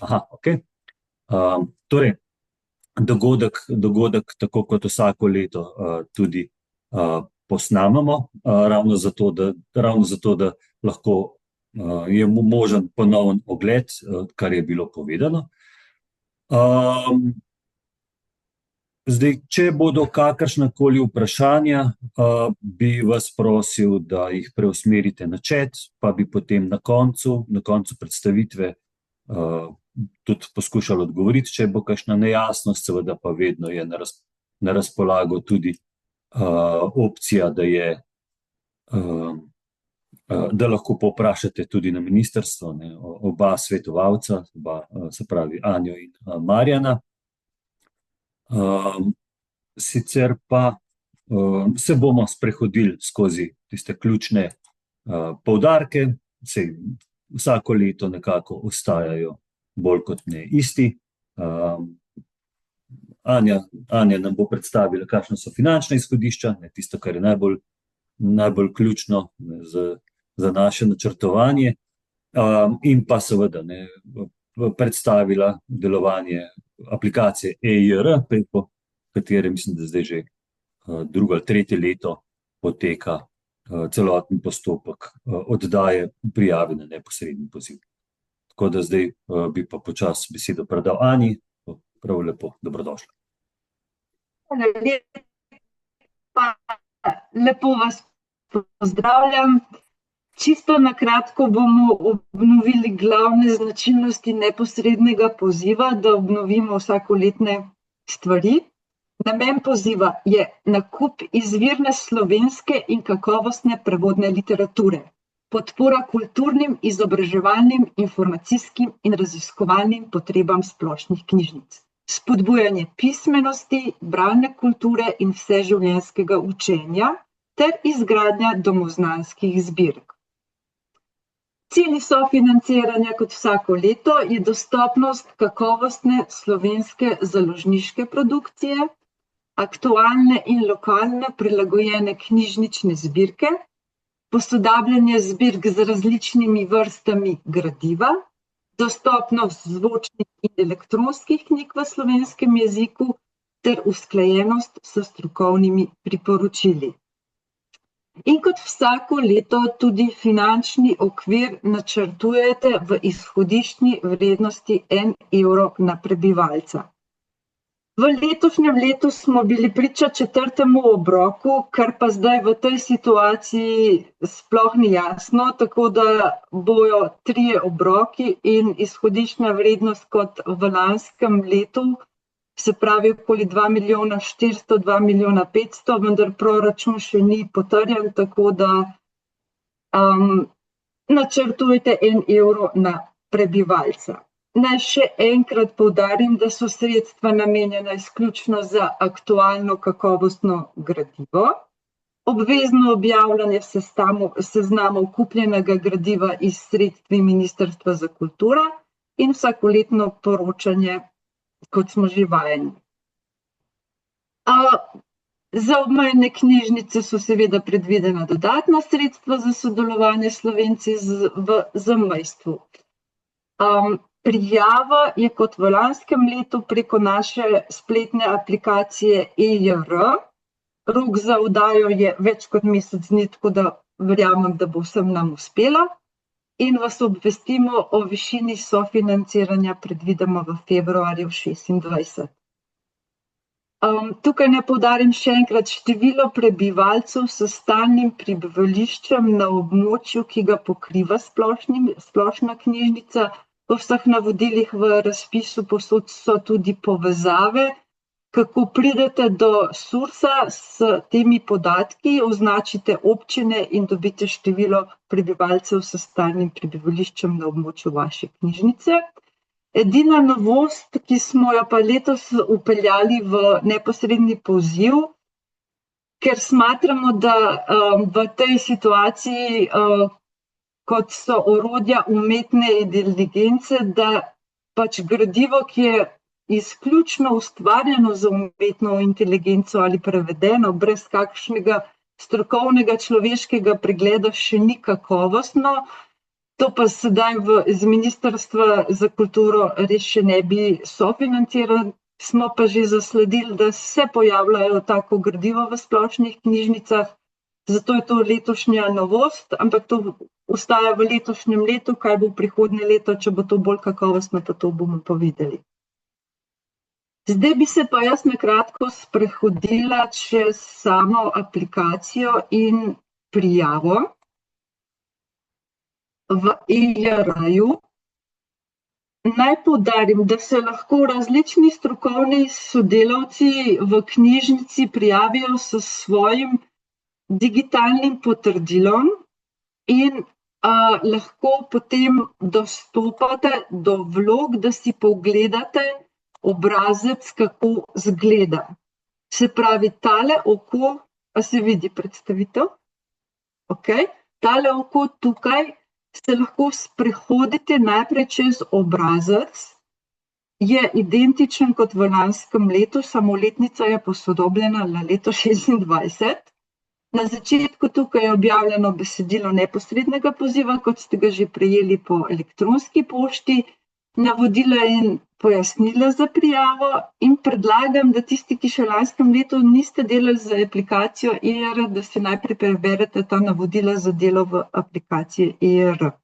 Aha, ok. Torej, dogodek, tako kot vsako leto, tudi posnamemo, ravno zato, da lahko je možen ponoven ogled, kar je bilo povedano. Zdaj, če bodo kakršnakoli vprašanja, bi vas prosil, da jih preusmerite na chat, pa bi potem na koncu predstavitve tudi poskušali odgovoriti, če bo kakšna nejasnost, seveda pa vedno je na razpolago tudi opcija, da lahko povprašate tudi na ministrstvo, oba svetovalca, se pravi Anjo in Marjana. Sicer pa se bomo sprehodili skozi tiste ključne poudarke, vsako leto nekako ostajajo bolj kot ne isti. Anja nam bo predstavila, kakšna so finančna izhodišča, tisto, kar je najbolj ključno za naše načrtovanje, in pa seveda predstavila delovanje aplikacije EIR, preko katere mislim, da zdaj že drugo ali tretje leto poteka celoten postopek oddaje prijave na neposredni poziv. Tako da zdaj bi pa počasi besedo predal Anji. Prav lepo, dobrodošla. Lepo vas pozdravljam. Čisto na kratko bomo obnovili glavne značilnosti neposrednega poziva, da obnovimo vsakoletne stvari. Namen poziva je nakup izvirne slovenske in kakovostne prevodne literature, podpora kulturnim, izobraževalnim, informacijskim in raziskovalnim potrebam splošnih knjižnic, spodbujanje pismenosti, bralne kulture in vseživljenjskega učenja ter izgradnja domoznanskih zbirk. Cilj sofinanciranja, kot vsako leto, je dostopnost kakovostne slovenske založniške produkcije, aktualne in lokalne prilagojene knjižnične zbirke, posodabljanje zbirk z različnimi vrstami gradiva, dostopnost zvočnih in elektronskih knjig v slovenskem jeziku ter usklajenost s strokovnimi priporočili. In kot vsako leto tudi finančni okvir načrtujete v izhodiščni vrednosti 1 evro na prebivalca. V letošnjem letu smo bili priča 4. obroku, kar pa zdaj v tej situaciji sploh ni jasno, tako da bojo 3 obroki in izhodiščna vrednost kot v lanskem letu, se pravi okoli 2 milijona 400, 2 milijona 500, vendar proračun še ni potrjen, tako da načrtujte 1 evro na prebivalca. Naj še enkrat poudarim, da so sredstva namenjena izključno za aktualno kakovostno gradivo, obvezno objavljanje seznamov kupljenega gradiva iz sredstvi Ministrstva za kulturo in vsakoletno poročanje, kot smo že vajeni. Za obmejne knjižnice so seveda predvidena dodatna sredstva za sodelovanje Slovenci v zamejstvu. Prijava je kot v lanskem letu preko naše spletne aplikacije EIR. Rok za oddajo je več kot mesec dni, tako da verjamem, da bo vsem nam uspelo. In vas obvestimo o višini sofinanciranja, predvidoma v februarju 2026. Tukaj naj poudarim še enkrat, število prebivalcev s stalnim prebivališčem na območju, ki ga pokriva splošna knjižnica. Po vseh navodilih v razpisu povsod so tudi povezave, kako pridete do SURS-a s temi podatki, označite občine in dobite število prebivalcev s stalnim prebivališčem na območju vaše knjižnice. Edina novost, ki smo jo pa letos vpeljali v neposredni poziv, ker smatramo, da v tej situaciji, kot so orodja umetne inteligence, da pač gradivo, ki je izključno ustvarjeno za umetno inteligenco ali prevedeno, brez kakšnega strokovnega človeškega pregleda, še ni kakovostno. To pa sedaj z Ministrstva za kulturo res še ne bi sofinancirali, smo pa že zasledili, da se pojavljajo tako gradivo v splošnih knjižnicah, zato je to letošnja novost, ampak to ostaja v letošnjem letu, kaj bo prihodnje leto, če bo to bolj kakovostno, pa to bomo pa videli. Zdaj bi se pa jaz na kratko sprehodila čez samo aplikacijo in prijavo. V EJR-ju. Naj poudarim, da se lahko različni strokovni sodelavci v knjižnici prijavijo s svojim digitalnim potrdilom in lahko potem dostopate do vlog, da si pogledate obrazec, kako zgleda. Se pravi, tale oko, a se vidi predstavitev? Okay. Tale oko tukaj se lahko sprehodite najprej čez obrazec, je identičen kot v lanskem letu, samo letnica je posodobljena na leto 26. Na začetku tukaj je objavljeno besedilo neposrednega poziva, kot ste ga že prejeli po elektronski pošti, navodila in pojasnila za prijavo in predlagam, da tisti, ki še v lanskem letu niste delali z aplikacijo EJR, da si najprej preberete ta navodila za delo v aplikaciji EJR.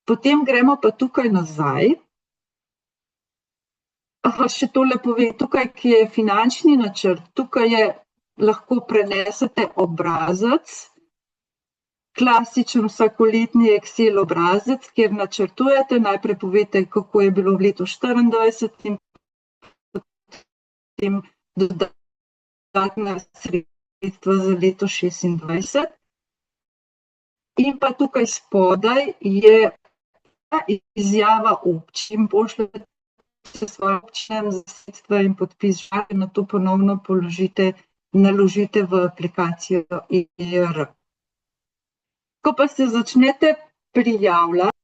Potem gremo pa tukaj nazaj. Še tole povem, tukaj, ki je finančni načrt, tukaj je, lahko prenesete obrazec, klasičen vsakoletni Excel obrazec, kjer načrtujete, najprej povete, kako je bilo v letu 24 in potem dodatna sredstva za leto 26. In pa tukaj spodaj je izjava občin, pošljete se svojim občinam za sredstva in podpis žal, na to ponovno naložite v aplikacijo EJR. Ko pa se začnete prijavljati,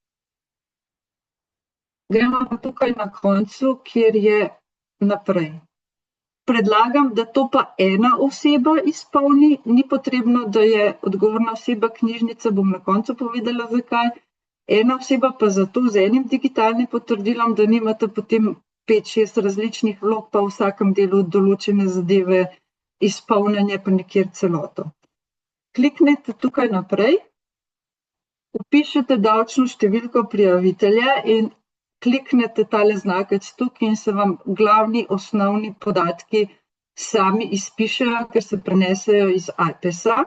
gremo pa tukaj na koncu, kjer je naprej. Predlagam, da to pa ena oseba izpolni, ni potrebno, da je odgovorna oseba knjižnice, bom na koncu povedala zakaj. Ena oseba pa zato z enim digitalnim potrdilom, da nimate potem 5-6 različnih vlog, pa v vsakem delu določene zadeve izpolnjene, pa nekjer celoto. Kliknete tukaj naprej, vpišete davčno številko prijavitelja in kliknete tale znakec tukaj in se vam glavni osnovni podatki sami izpišejo, ker se prenesejo iz AJPES-a.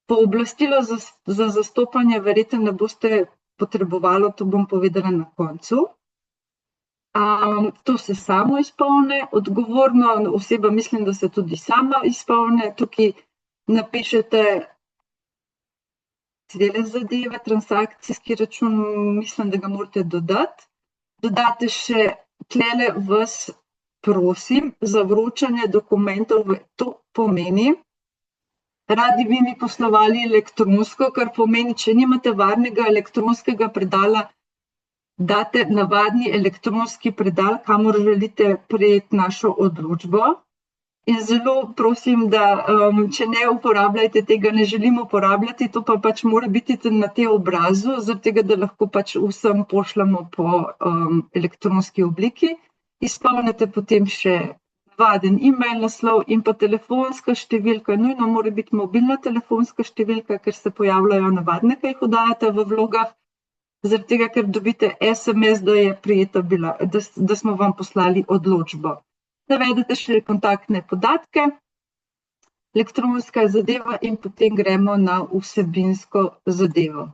Pooblastilo za zastopanje verjetno ne boste potrebovali, to bom povedala na koncu. To se samo izpolne, odgovorna oseba, mislim, da se tudi sama izpolne. Tukaj napišete cele zadeve, transakcijski račun, mislim, da ga morate dodati. Dodate še tlele vas prosim za vročanje dokumentov, to pomeni, radi bi mi poslovali elektronsko, kar pomeni, če nimate varnega elektronskega predala, date navadni elektronski predal, kamor želite prejeti našo odločbo. In zelo prosim, da če ne uporabljate tega, ne želim uporabljati, to pa pač mora biti na tem obrazu, zaradi tega, da lahko pač vsem pošljamo po elektronski obliki. Izpolnite potem še navaden e-mail naslov in pa telefonska številka, nujno mora biti mobilna telefonska številka, ker se pojavljajo navadne, ki jih oddajate v vlogah, zaradi tega, ker dobite SMS, da je prijeta bila, da smo vam poslali odločbo. Navedete še kontaktne podatke, elektronska zadeva in potem gremo na vsebinsko zadevo.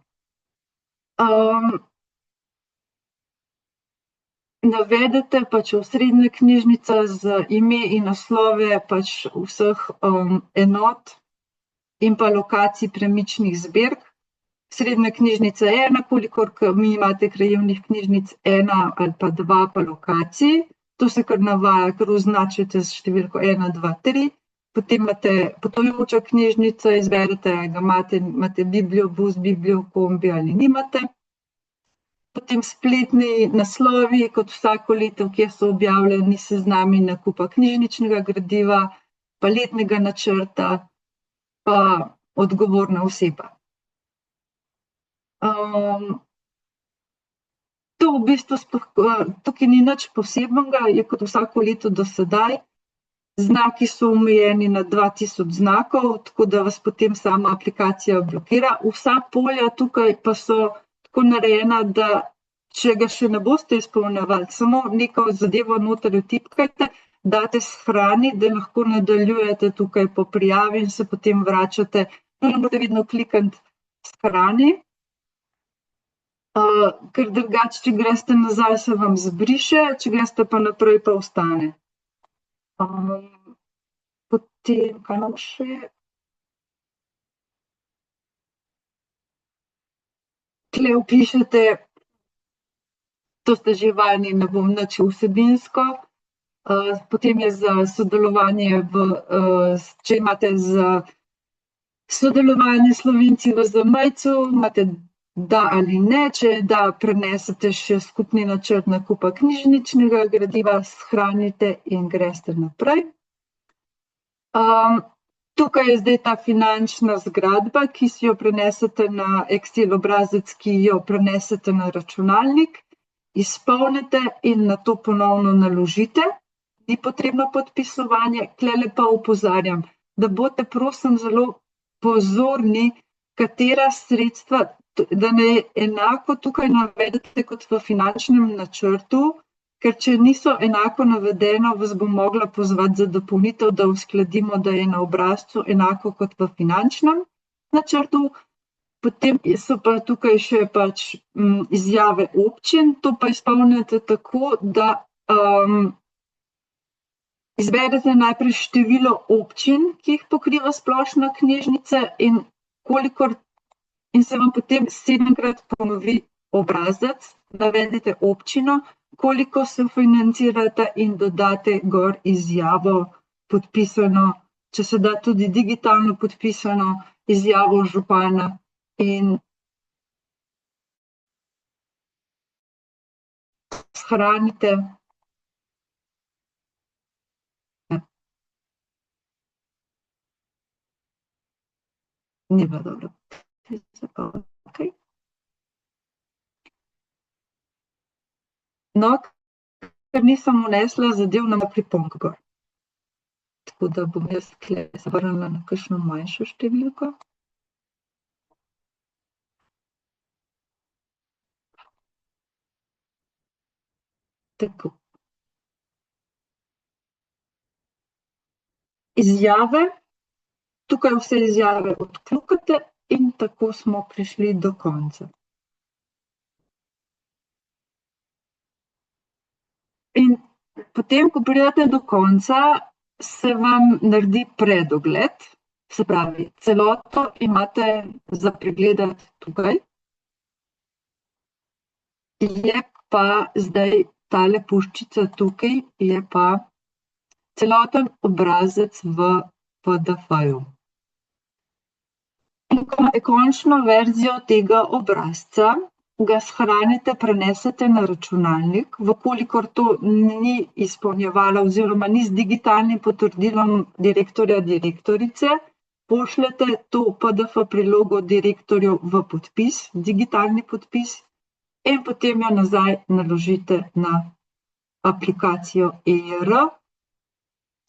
Navedete pač osrednja knjižnica z ime in naslove pač vseh enot in pa lokacij premičnih zbirk. Srednja knjižnica je ena, kolikor mi imate krajevnih knjižnic, ena ali pa dva pa lokacij. To se kar navaja, kar označite z številko 1, 2, 3. Potem imate potujoča knjižnica, izberete, imate Biblijo, bus, Biblijo, kombi ali nimate. Potem spletni naslovi, kot vsako leto, kjer so objavljeni seznami nakupa knjižničnega gradiva, pa letnega načrta, pa odgovorna oseba. To v bistvu tukaj ni nič posebnega, je kot vsako leto do sedaj. Znaki so omejeni na 2000 znakov, tako da vas potem sama aplikacija blokira. Vsa polja tukaj pa so tako narejena, da če ga še ne boste izpolnjevali, samo neko zadevo noter vtipkajte, date shrani, da lahko nadaljujete tukaj po prijavi in se potem vračate. Ne boste vedno klikati shrani, ker drugače, če greste nazaj, se vam zbriše, če greste pa naprej, pa ostane. Potem, kaj imam še? Tule vpišete, to ste že vajeni, ne bom nič vsebinsko. Potem je za sodelovanje, če imate za sodelovanje Slovenci v zamejcu, imate da ali ne, če da, prenesete še skupni načrt nakupa knjižničnega gradiva, shranite in greste naprej. Tukaj je zdaj ta finančna zgradba, ki si jo prenesete na Excel obrazec, ki jo prenesete na računalnik, izpolnite in na to ponovno naložite. Ni potrebno podpisovanje, tlele pa opozarjam, da boste prosim zelo pozorni, katera sredstva, da ne enako tukaj navedete kot v finančnem načrtu, ker če niso enako navedeno, vas bom mogla pozvati za dopolnitev, da uskladimo, da je na obrazcu enako kot v finančnem načrtu. Potem so pa tukaj še pač izjave občin, to pa izpolnite tako, da izberete najprej število občin, ki jih pokriva splošna knjižnica in se vam potem 7-krat ponovi obrazec, navedete občino, koliko se financirate in dodate gor izjavo podpisano, če se da tudi digitalno podpisano, izjavo župana in shranite. Ni bilo dobro. Okay. No, ker nisem vnesla zadev na pripomb gor. Tako da bom jaz tukaj zavrnila na kakšno manjšo številko. Tako. Izjave. Tukaj vse izjave odkljukate in tako smo prišli do konca. In potem, ko pridete do konca, se vam naredi predogled, se pravi, celoto imate za pregledati tukaj. Je pa zdaj tale puščica tukaj, je pa celoten obrazec v PDF-ju. In ko imate končno verzijo tega obrazca, ga shranite, prenesete na računalnik, vkolikor to ni izpolnjevala oziroma ni z digitalnim potrdilom direktorja, direktorice, pošljete to PDF prilogo direktorju v podpis, digitalni podpis, in potem jo nazaj naložite na aplikacijo ER.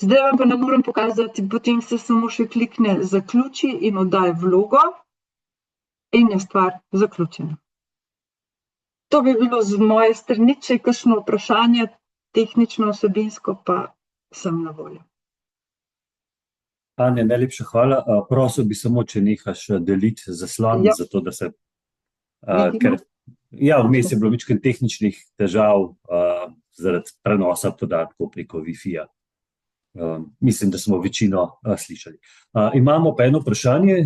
Zdaj vam pa ne morem pokazati, potem se samo še klikne zaključi in oddaj vlogo in je stvar zaključena. To bi bilo z moje strani, če je kakšno vprašanje, tehnično, vsebinsko pa sem na voljo. Anja, najlepša hvala. Prosil bi samo, če nehaš deliti zaslon, zato da se... Vmes je bilo več tehničnih težav zaradi prenosa podatkov preko Wi-Fi-ja. Mislim, da smo večino slišali. Imamo pa eno vprašanje,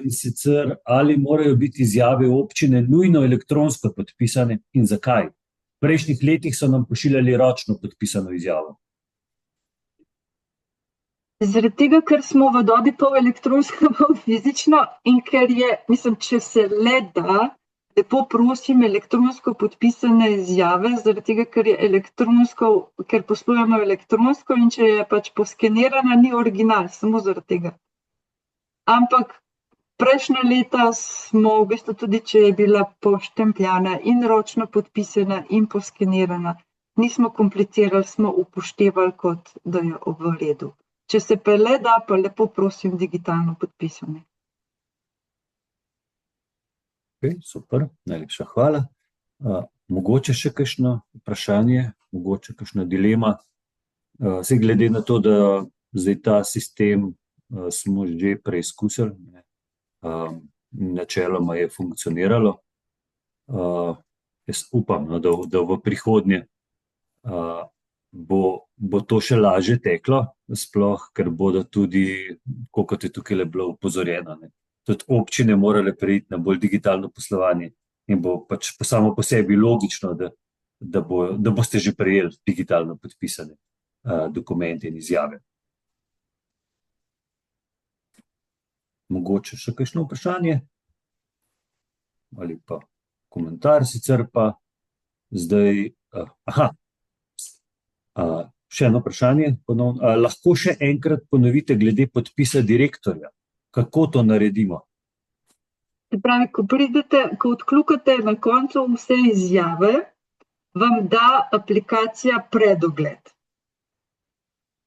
in sicer, ali morajo biti izjave občine nujno elektronsko podpisane in zakaj? V prejšnjih letih so nam pošiljali ročno podpisano izjavo. Zaradi tega, ker smo v dobi pol elektronsko, pol fizično in ker je, mislim, če se le da, lepo prosim elektronsko podpisane izjave, zaradi tega, ker je elektronsko, ker poslujemo elektronsko in če je pač poskenirana, ni original, samo zaradi tega. Ampak Prejšnja leta smo v bistvu tudi, če je bila poštempljana in ročno podpisana in poskenirana, nismo komplicirali, smo upoštevali, kot da je v redu. Če se pa le da, pa lepo prosim digitalno podpisane. Okay, super, najlepša hvala. Mogoče še kakšno vprašanje, mogoče kakšna dilema. Saj glede na to, da zdaj ta sistem smo že preizkusili, načeloma je funkcioniralo. Jaz upam, da v prihodnje bo to še lažje teklo, sploh, ker bodo tudi, kot je tukaj bilo upozorjeno, tudi občine morale preiti na bolj digitalno poslovanje in bo pač samo po sebi logično, da boste že prejeli digitalno podpisane dokumente in izjave. Mogoče še kakšno vprašanje? Ali pa komentar, sicer pa zdaj... Še eno vprašanje, ponovno. Lahko še enkrat ponovite glede podpisa direktorja. Kako to naredimo? Se pravi, ko odkljukate na koncu vse izjave, vam da aplikacija predogled.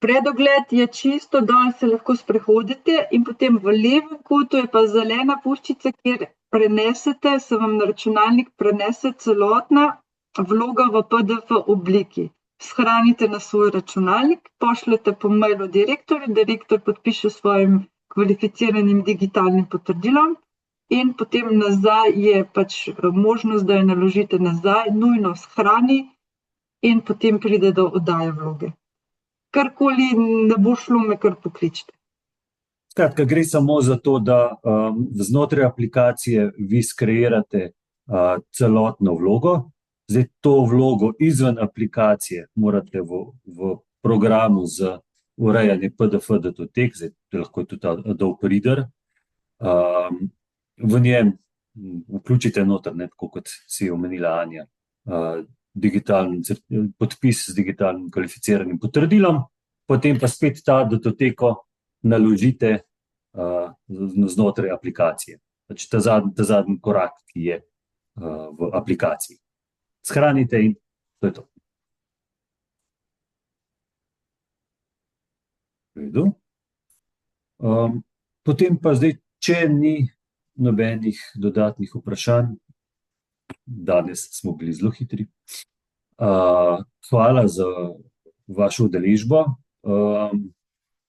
Predogled je čisto dol, se lahko sprehodite in potem v levem kotu je pa zelena puščica, kjer prenesete, se vam na računalnik prenese celotna vloga v PDF obliki. Shranite na svoj računalnik, pošljete po mailu direktorju, direktor podpiše svojim kvalificiranim digitalnim potrdilom in potem nazaj je pač možnost, da jo naložite nazaj, nujno shrani in potem pride do oddaje vloge. Karkoli ne bo šlo, me kar pokličite. Skratka, gre samo za to, da znotraj aplikacije vi skreirate celotno vlogo. Zdaj to vlogo izven aplikacije morate v programu za urejanje PDF-datotek, zdaj lahko je tudi Adobe Reader, v njem vključite noter, tako kot si je omenila Anja, podpis z digitalnim kvalificiranim potrdilom, potem pa spet ta datoteko naložite znotraj aplikacije. Znači ta zadnji korak, ki je v aplikaciji. Shranite in to je to. Potem pa zdaj, če ni nobenih dodatnih vprašanj, danes smo bili zelo hitri. Hvala za vašo udeležbo.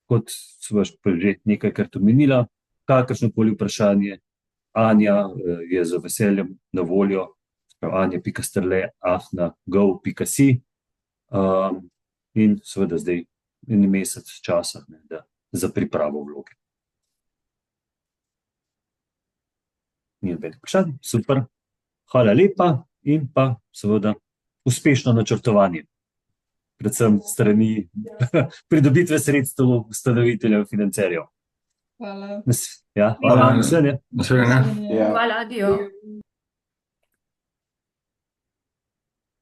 Kot sva že nekajkrat omenila, kakršnokoli vprašanje, Anja je z veseljem na voljo, anja.strle@go.si in seveda zdaj en mesec časa za pripravo vloge. Ni nobenih vprašanj, super. Hvala lepa in pa seveda uspešno načrtovanje. Predvsem strani pridobitve sredstev ustanoviteljev, financerjev. Hvala. Ja, hvala. Naslednje. Naslednje. Hvala, adijo.